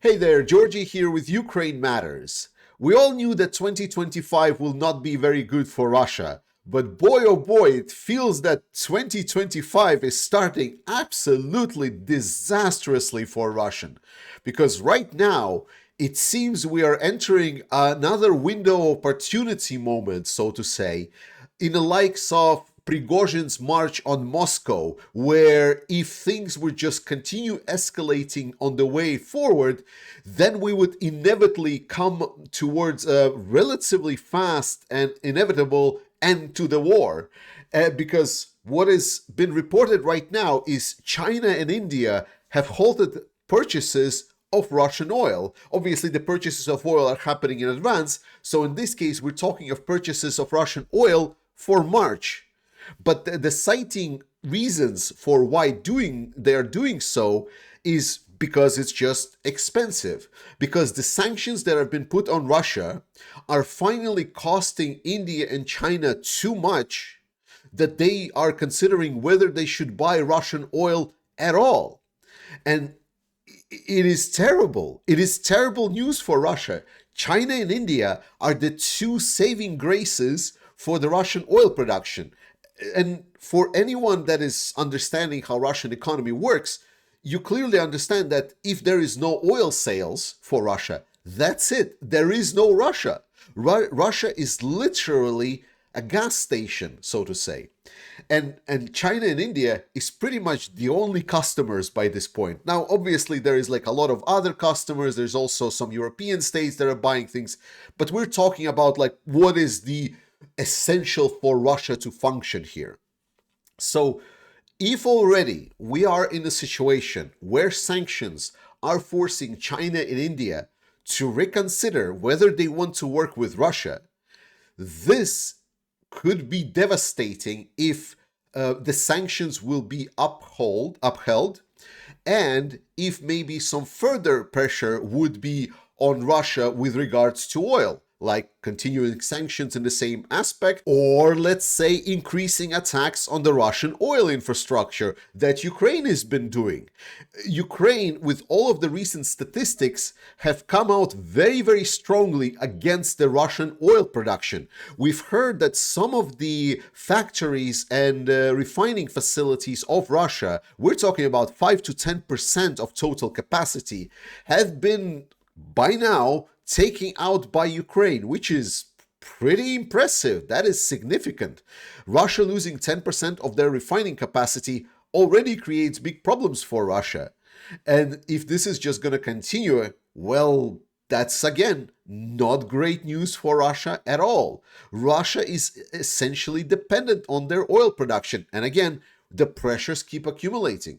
Hey there, Georgie here with Ukraine Matters. We all knew that 2025 will not be very good for Russia, but boy oh boy, it feels that 2025 is starting absolutely disastrously for Russia. Because right now, it seems we are entering another window of opportunity moment, so to say, in the likes of Prigozhin's march on Moscow, where if things would just continue escalating on the way forward, then we would inevitably come towards a relatively fast and inevitable end to the war. Because what has been reported right now is China and India have halted purchases of Russian oil. Obviously, the purchases of oil are happening in advance, so in this case, we're talking of purchases of Russian oil for March. But the citing reasons for why they are doing so is because it's just expensive. Because the sanctions that have been put on Russia are finally costing India and China too much that they are considering whether they should buy Russian oil at all. And it is terrible. It is terrible news for Russia. China and India are the two saving graces for the Russian oil production. And for anyone that is understanding how Russian economy works, you clearly understand that if there is no oil sales for Russia, that's it. There is no Russia. Russia is literally a gas station, so to say. And China and India is pretty much the only customers by this point. Now, obviously, there is like a lot of other customers. There's also some European states that are buying things. But we're talking about like what is the essential for Russia to function here. So if already we are in a situation where sanctions are forcing China and India to reconsider whether they want to work with Russia, this could be devastating if the sanctions will be upheld, and if maybe some further pressure would be on Russia with regards to oil, like continuing sanctions in the same aspect, or let's say increasing attacks on the Russian oil infrastructure that Ukraine has been doing. Ukraine, with all of the recent statistics, have come out very, very strongly against the Russian oil production. We've heard that some of the factories and refining facilities of Russia, we're talking about 5 to 10% of total capacity, have been by now taken out by Ukraine, which is pretty impressive. That is significant. Russia losing 10% of their refining capacity already creates big problems for Russia. And if this is just going to continue, well, that's again not great news for Russia at all. Russia is essentially dependent on their oil production. And again, the pressures keep accumulating.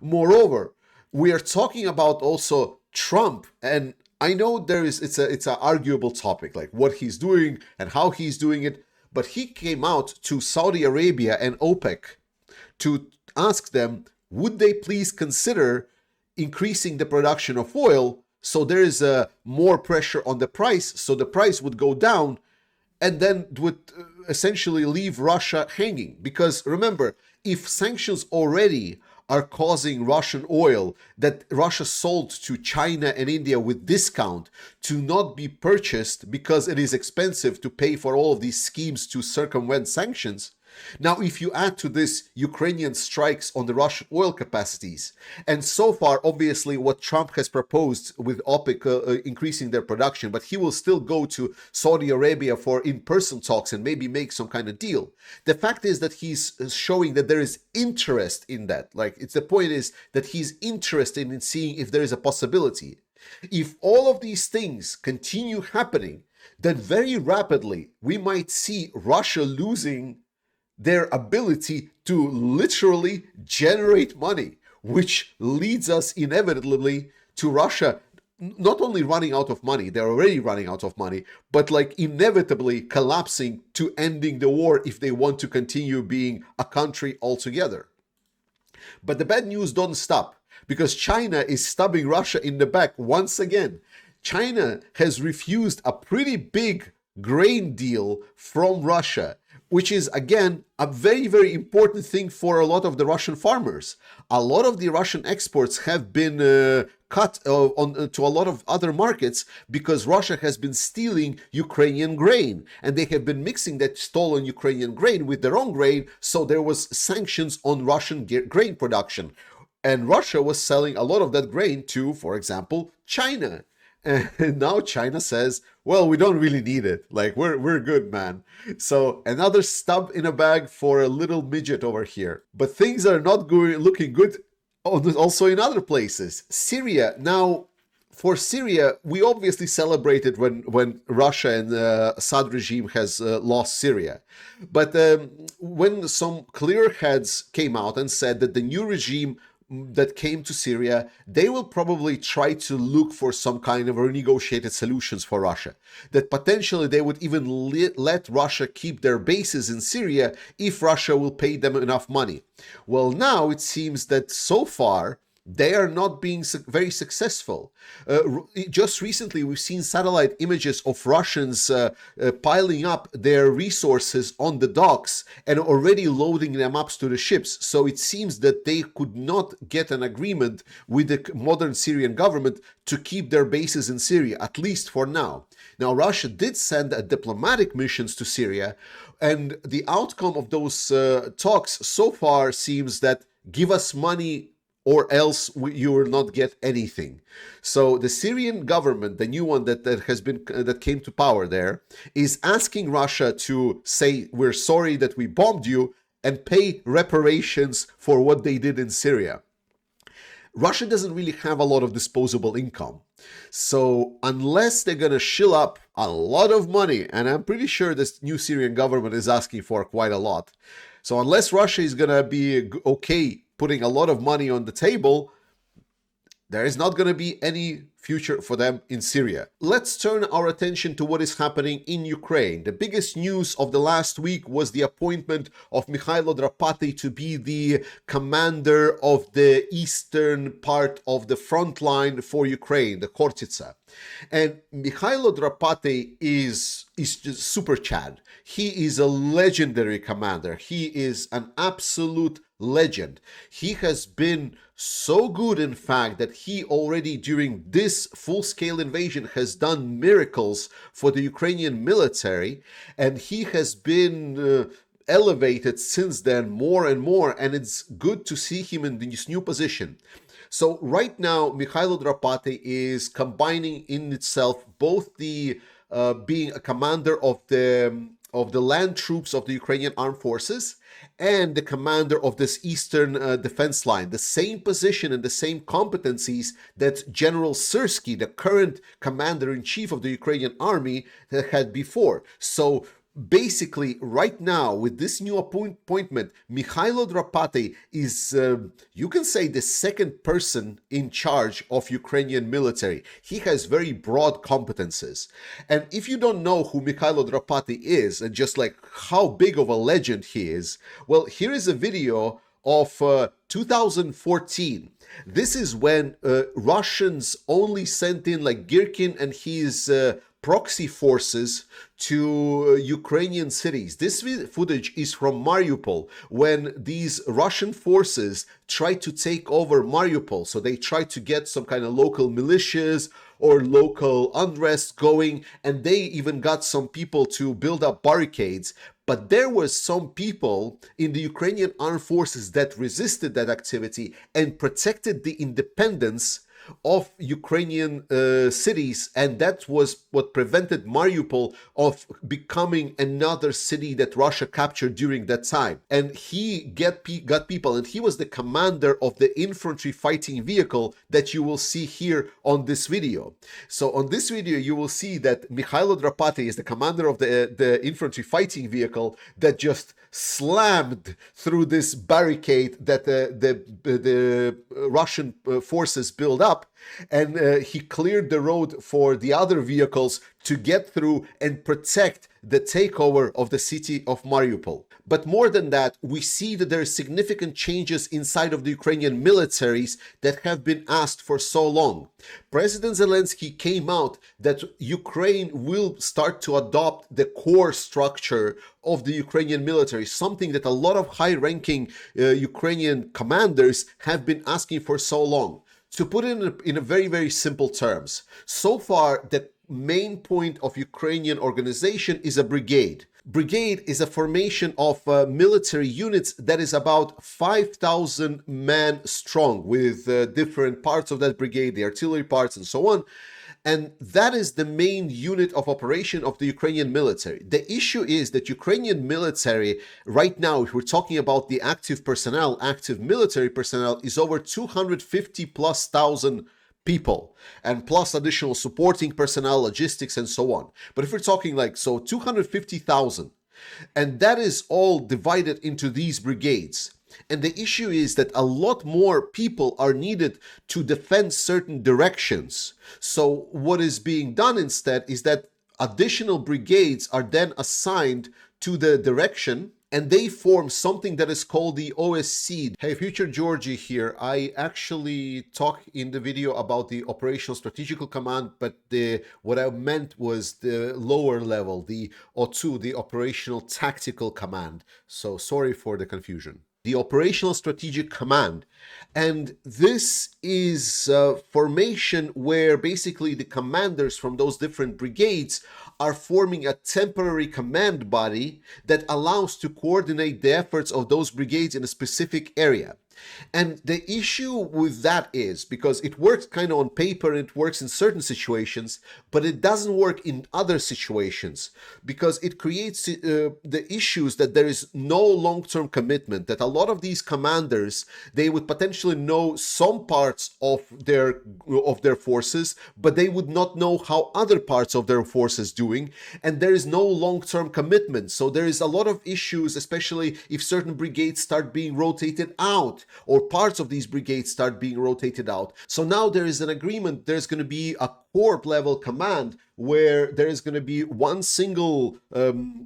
Moreover, we are talking about also Trump, and I know it's an arguable topic, like what he's doing and how he's doing it, but he came out to Saudi Arabia and OPEC to ask them, would they please consider increasing the production of oil so there is more pressure on the price, so the price would go down, and then would essentially leave Russia hanging. Because remember, if sanctions already are causing Russian oil that Russia sold to China and India with discount to not be purchased because it is expensive to pay for all of these schemes to circumvent sanctions. Now, if you add to this Ukrainian strikes on the Russian oil capacities, and so far, obviously, what Trump has proposed with OPEC increasing their production, but he will still go to Saudi Arabia for in-person talks and maybe make some kind of deal. The fact is that he's showing that there is interest in that. Like, the point is that he's interested in seeing if there is a possibility. If all of these things continue happening, then very rapidly we might see Russia losing their ability to literally generate money, which leads us inevitably to Russia not only running out of money, they're already running out of money, but like inevitably collapsing to ending the war if they want to continue being a country altogether. But the bad news don't stop, because China is stabbing Russia in the back once again. China has refused a pretty big grain deal from Russia, which is, again, a very, very important thing for a lot of the Russian farmers. A lot of the Russian exports have been cut to a lot of other markets because Russia has been stealing Ukrainian grain, and they have been mixing that stolen Ukrainian grain with their own grain, so there was sanctions on Russian grain production. And Russia was selling a lot of that grain to, for example, China. And now China says, well, we don't really need it. Like, we're good, man. So another stab in a bag for a little midget over here. But things are not looking good also in other places. Syria. Now, for Syria, we obviously celebrated when Russia and the Assad regime has lost Syria. But when some clear heads came out and said that the new regime that came to Syria, they will probably try to look for some kind of renegotiated solutions for Russia. That potentially they would even let Russia keep their bases in Syria if Russia will pay them enough money. Well, now it seems that so far they are not being very successful. Just recently, we've seen satellite images of Russians piling up their resources on the docks and already loading them up to the ships. So it seems that they could not get an agreement with the modern Syrian government to keep their bases in Syria, at least for now. Now, Russia did send diplomatic missions to Syria, and the outcome of those talks so far seems that give us money or else you will not get anything. So the Syrian government, the new one that came to power there, is asking Russia to say, we're sorry that we bombed you, and pay reparations for what they did in Syria. Russia doesn't really have a lot of disposable income. So unless they're going to shill up a lot of money, and I'm pretty sure this new Syrian government is asking for quite a lot. So unless Russia is going to be okay putting a lot of money on the table, there is not going to be any future for them in Syria. Let's turn our attention to what is happening in Ukraine. The biggest news of the last week was the appointment of Miko Dropati to be the commander of the eastern part of the front line for Ukraine, the Khortytsa. And Miko Dropati is just super Chad. He is a legendary commander. He is an absolute legend. He has been so good, in fact, that he already during this full-scale invasion has done miracles for the Ukrainian military, and he has been elevated since then more and more, and it's good to see him in this new position. So right now, Miko Dropati is combining in itself both the being a commander of the land troops of the Ukrainian armed forces and the commander of this eastern defense line, the same position and the same competencies that General Syrskyi, the current commander-in-chief of the Ukrainian army, had before. So basically, right now, with this new appointment, Miko Dropati is, you can say, the second person in charge of Ukrainian military. He has very broad competences. And if you don't know who Miko Dropati is, and just like how big of a legend he is, well, here is a video of 2014. This is when Russians only sent in like Girkin and his proxy forces to Ukrainian cities. This footage is from Mariupol, when these Russian forces tried to take over Mariupol. So they tried to get some kind of local militias or local unrest going, and they even got some people to build up barricades. But there were some people in the Ukrainian armed forces that resisted that activity and protected the independence of Ukrainian cities, and that was what prevented Mariupol of becoming another city that Russia captured during that time. And he got people, and he was the commander of the infantry fighting vehicle that you will see here on this video. So on this video, you will see that Miko Dropati is the commander of the infantry fighting vehicle that just slammed through this barricade that the Russian forces built up. up, and he cleared the road for the other vehicles to get through and protect the takeover of the city of Mariupol. But more than that, we see that there are significant changes inside of the Ukrainian militaries that have been asked for so long. President Zelensky came out that Ukraine will start to adopt the core structure of the Ukrainian military, something that a lot of high-ranking Ukrainian commanders have been asking for so long. To put it in a very, very simple terms, so far the main point of Ukrainian organization is a brigade. Brigade is a formation of military units that is about 5,000 men strong, with different parts of that brigade, the artillery parts and so on. And that is the main unit of operation of the Ukrainian military. The issue is that Ukrainian military, right now, if we're talking about the active personnel, active military personnel, is over 250 plus thousand people, and plus additional supporting personnel, logistics, and so on. But if we're talking 250,000, and that is all divided into these brigades. And the issue is that a lot more people are needed to defend certain directions. So what is being done instead is that additional brigades are then assigned to the direction, and they form something that is called the OSC. Hey, Future Georgie here. I actually talked in the video about the Operational Strategical Command, but what I meant was the lower level, the O2, the Operational Tactical Command. So sorry for the confusion. The Operational Strategic Command. And this is a formation where basically the commanders from those different brigades are forming a temporary command body that allows to coordinate the efforts of those brigades in a specific area. And the issue with that is, because it works kind of on paper, it works in certain situations, but it doesn't work in other situations, because it creates the issues that there is no long-term commitment, that a lot of these commanders, they would potentially know some parts of their forces, but they would not know how other parts of their forces doing, and there is no long-term commitment. So there is a lot of issues, especially if certain brigades start being rotated out, or parts of these brigades start being rotated out. So now there is an agreement, there's going to be a corps level command where there is going to be one single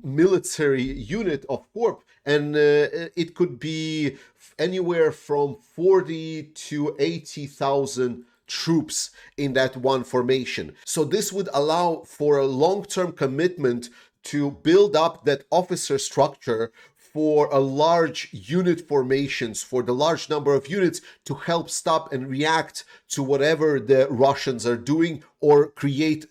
military unit of corps, and it could be anywhere from 40 to 80,000 troops in that one formation. So this would allow for a long-term commitment to build up that officer structure for a large unit formations, for the large number of units to help stop and react to whatever the Russians are doing, or create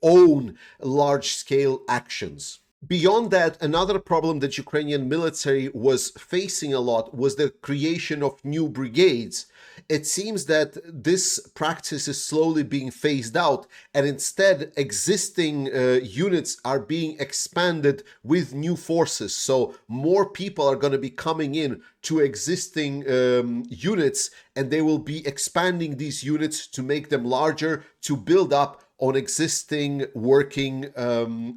own large-scale actions. Beyond that, another problem that Ukrainian military was facing a lot was the creation of new brigades. It seems that this practice is slowly being phased out, and instead existing units are being expanded with new forces. So more people are going to be coming in to existing units, and they will be expanding these units to make them larger, to build up on existing working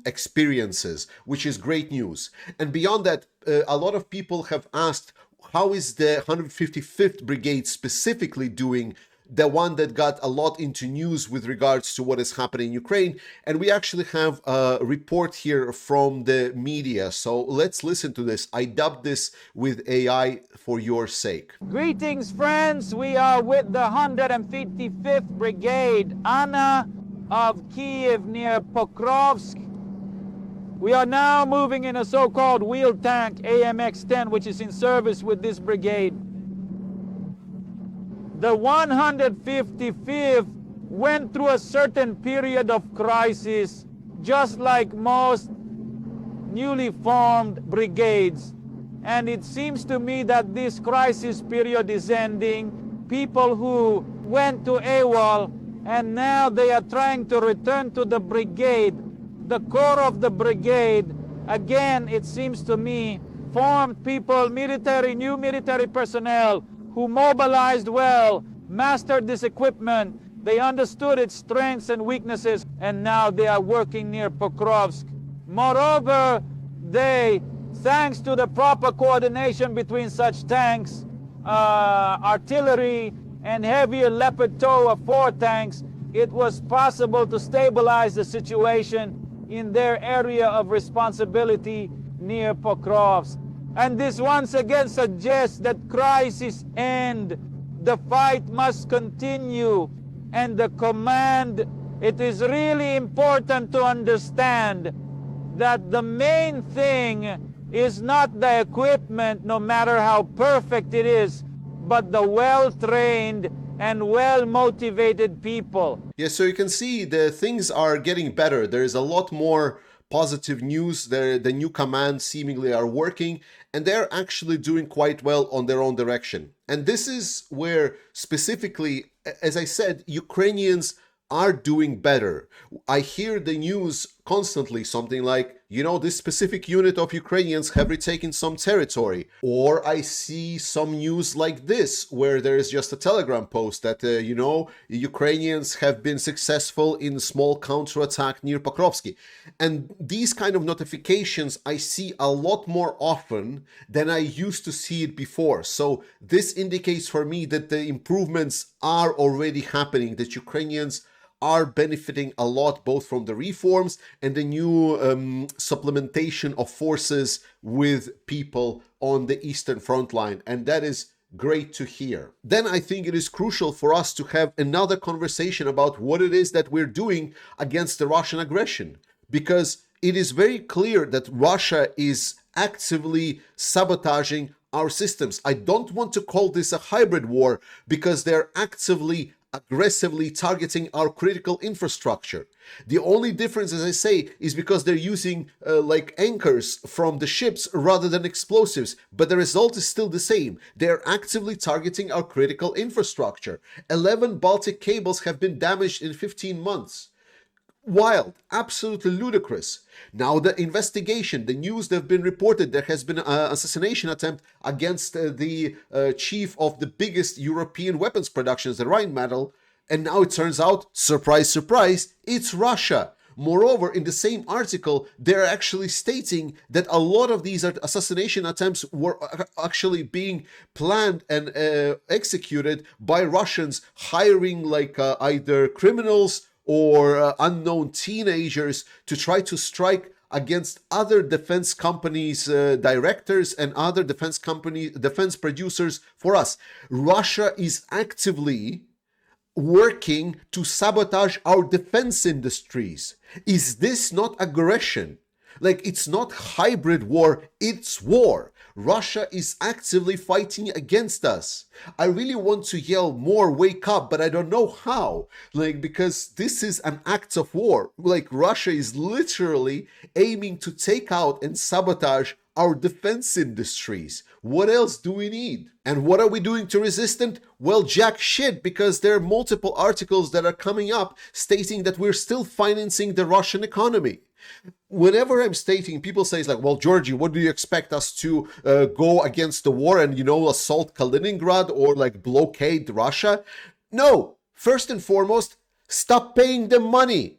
experiences, which is great news. And beyond that, a lot of people have asked, how is the 155th Brigade specifically doing, the one that got a lot into news with regards to what is happening in Ukraine? And we actually have a report here from the media. So let's listen to this. I dubbed this with AI for your sake. Greetings, friends. We are with the 155th Brigade, Anna of Kiev near Pokrovsk. We are now moving in a so-called wheel tank AMX-10, which is in service with this brigade. The 155th went through a certain period of crisis, just like most newly formed brigades. And it seems to me that this crisis period is ending. People who went to AWOL and now they are trying to return to the brigade. The core of the brigade, again, it seems to me, formed people, new military personnel who mobilized well, mastered this equipment. They understood its strengths and weaknesses, and now they are working near Pokrovsk. Moreover, they, thanks to the proper coordination between such tanks, artillery, and heavier Leopard 4 tanks, it was possible to stabilize the situation in their area of responsibility near Pokrovsk. And this once again suggests that crisis end, the fight must continue, and the command, it is really important to understand that the main thing is not the equipment, no matter how perfect it is, but the well-trained and well-motivated people. Yeah, so you can see the things are getting better. There is a lot more positive news. The new commands seemingly are working, and they're actually doing quite well on their own direction. And this is where specifically, as I said, Ukrainians are doing better. I hear the news constantly, something like, this specific unit of Ukrainians have retaken some territory. Or I see some news like this, where there is just a Telegram post that, Ukrainians have been successful in small counterattack near Pokrovsky. And these kind of notifications I see a lot more often than I used to see it before. So this indicates for me that the improvements are already happening, that Ukrainians are benefiting a lot both from the reforms and the new supplementation of forces with people on the Eastern front line. And that is great to hear. Then I think it is crucial for us to have another conversation about what it is that we're doing against the Russian aggression, because it is very clear that Russia is actively sabotaging our systems. I don't want to call this a hybrid war, because they're actively aggressively targeting our critical infrastructure. The only difference, as I say, is because they're using like anchors from the ships rather than explosives, but the result is still the same. They're actively targeting our critical infrastructure. 11 Baltic cables have been damaged in 15 months. Wild, absolutely ludicrous. Now the investigation, the news that have been reported, there has been an assassination attempt against the chief of the biggest European weapons productions, the Rheinmetall, and now it turns out, surprise, surprise, it's Russia. Moreover, in the same article, they're actually stating that a lot of these assassination attempts were actually being planned and executed by Russians, hiring like either criminals or unknown teenagers to try to strike against other defense companies, directors and other defense producers for us. Russia is actively working to sabotage our defense industries. Is this not aggression? Like, it's not hybrid war, it's war. Russia is actively fighting against us. I really want to yell more, wake up, but I don't know how. Because this is an act of war. Russia is literally aiming to take out and sabotage our defense industries. What else do we need? And what are we doing to resist it? Well, jack shit, because there are multiple articles that are coming up stating that we're still financing the Russian economy. Whenever I'm stating, people say, well, Georgie, what do you expect us to go against the war and, assault Kaliningrad or blockade Russia? No, first and foremost, stop paying them money.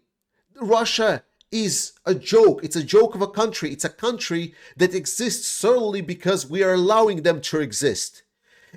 Russia is a joke. It's a joke of a country. It's a country that exists solely because we are allowing them to exist.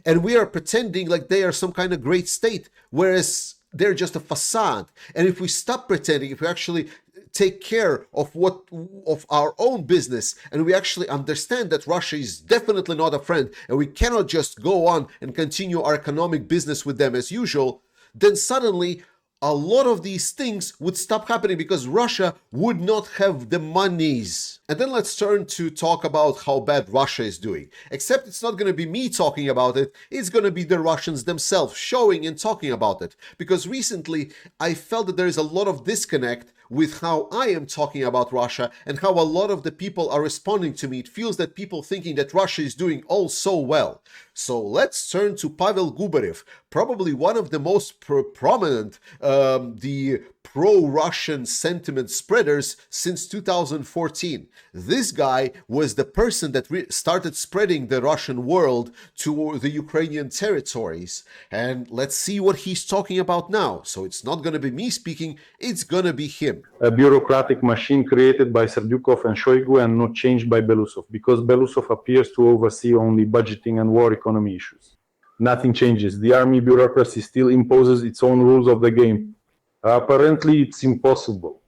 And we are pretending like they are some kind of great state, whereas they're just a facade. And if we stop pretending, if we actually take care of our own business, and we actually understand that Russia is definitely not a friend, and we cannot just go on and continue our economic business with them as usual, then suddenly a lot of these things would stop happening, because Russia would not have the monies. And then let's turn to talk about how bad Russia is doing. Except it's not going to be me talking about it, it's going to be the Russians themselves showing and talking about it. Because recently I felt that there is a lot of disconnect with how I am talking about Russia and how a lot of the people are responding to me. It feels that people thinking that Russia is doing all so well. So let's turn to Pavel Gubarev, probably one of the most prominent the pro-Russian sentiment spreaders since 2014. This guy was the person that started spreading the Russian world to the Ukrainian territories. And let's see what he's talking about now. So it's not going to be me speaking, it's going to be him. A bureaucratic machine created by Serdyukov and Shoigu and not changed by Belousov, because Belousov appears to oversee only budgeting and war economy issues. nothing changes. The army bureaucracy still imposes its own rules of the game. Apparently, it's impossible.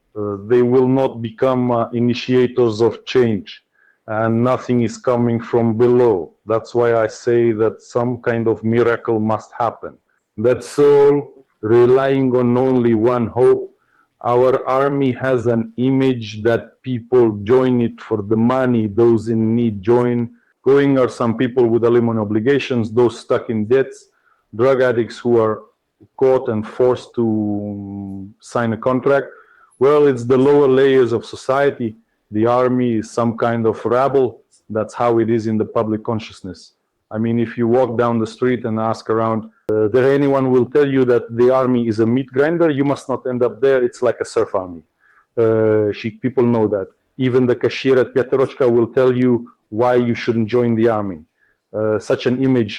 They will not become initiators of change, and nothing is coming from below. That's why I say that some kind of miracle must happen. That's all, relying on only one hope. Our army has an image that people join it for the money, those in need join. Going are some people with alimony obligations, those stuck in debts, drug addicts who are caught and forced to sign a contract. Well, it's the lower layers of society. The army is some kind of rabble. That's how it is in the public consciousness. I mean, if you walk down the street and ask around, there anyone will tell you that the army is a meat grinder, you must not end up there. It's like a surf army. People know that. Even the cashier at Pyaterochka will tell you why you shouldn't join the army. Such an image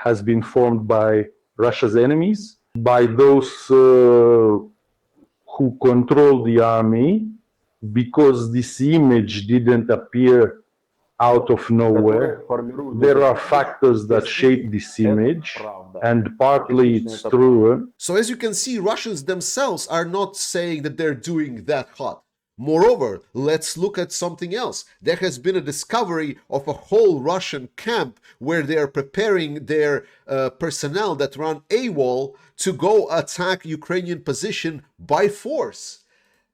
has been formed by Russia's enemies, by those who control the army, because this image didn't appear out of nowhere. There are factors that shape this image, and partly it's true. So as you can see, Russians themselves are not saying that they're doing that hot. Moreover, let's look at something else. There has been a discovery of a whole Russian camp where they are preparing their personnel that run AWOL to go attack Ukrainian position by force.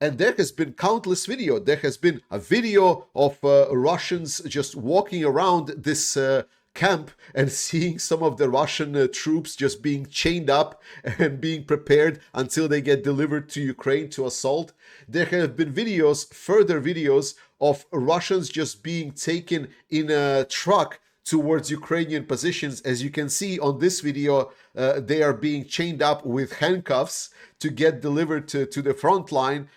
And there has been countless video. There has been a video of Russians just walking around this camp and seeing some of the Russian troops just being chained up and being prepared until they get delivered to Ukraine to assault. There have been videos, further videos of Russians just being taken in a truck towards Ukrainian positions. As you can see on this video, they are being chained up with handcuffs to get delivered to the front line,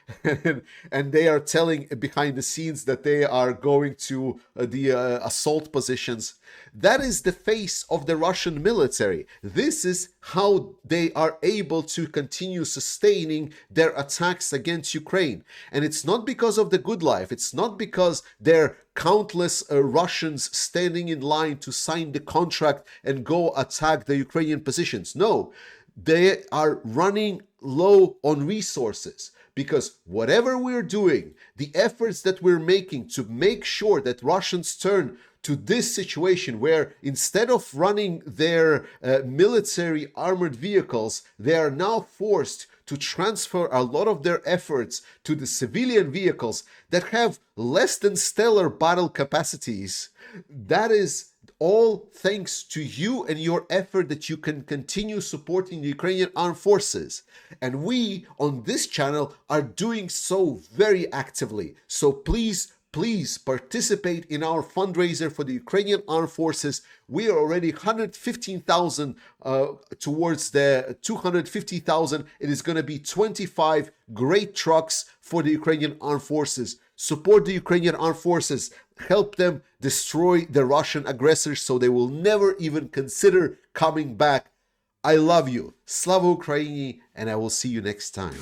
and they are telling behind the scenes that they are going to the assault positions. That is the face of the Russian military. This is how they are able to continue sustaining their attacks against Ukraine. And it's not because of the good life. It's not because there are countless Russians standing in line to sign the contract and go attack the Ukrainian positions. No, they are running low on resources, because whatever we're doing, the efforts that we're making to make sure that Russians turn to this situation where instead of running their military armored vehicles, they are now forced to transfer a lot of their efforts to the civilian vehicles that have less than stellar battle capacities. That is all thanks to you and your effort that you can continue supporting the Ukrainian armed forces. And we on this channel are doing so very actively. So please participate in our fundraiser for the Ukrainian armed forces. We are already 115,000 towards the 250,000. It is going to be 25 great trucks for the Ukrainian armed forces. Support the Ukrainian armed forces. Help them destroy the Russian aggressors so they will never even consider coming back. I love you. Slava Ukraini, and I will see you next time.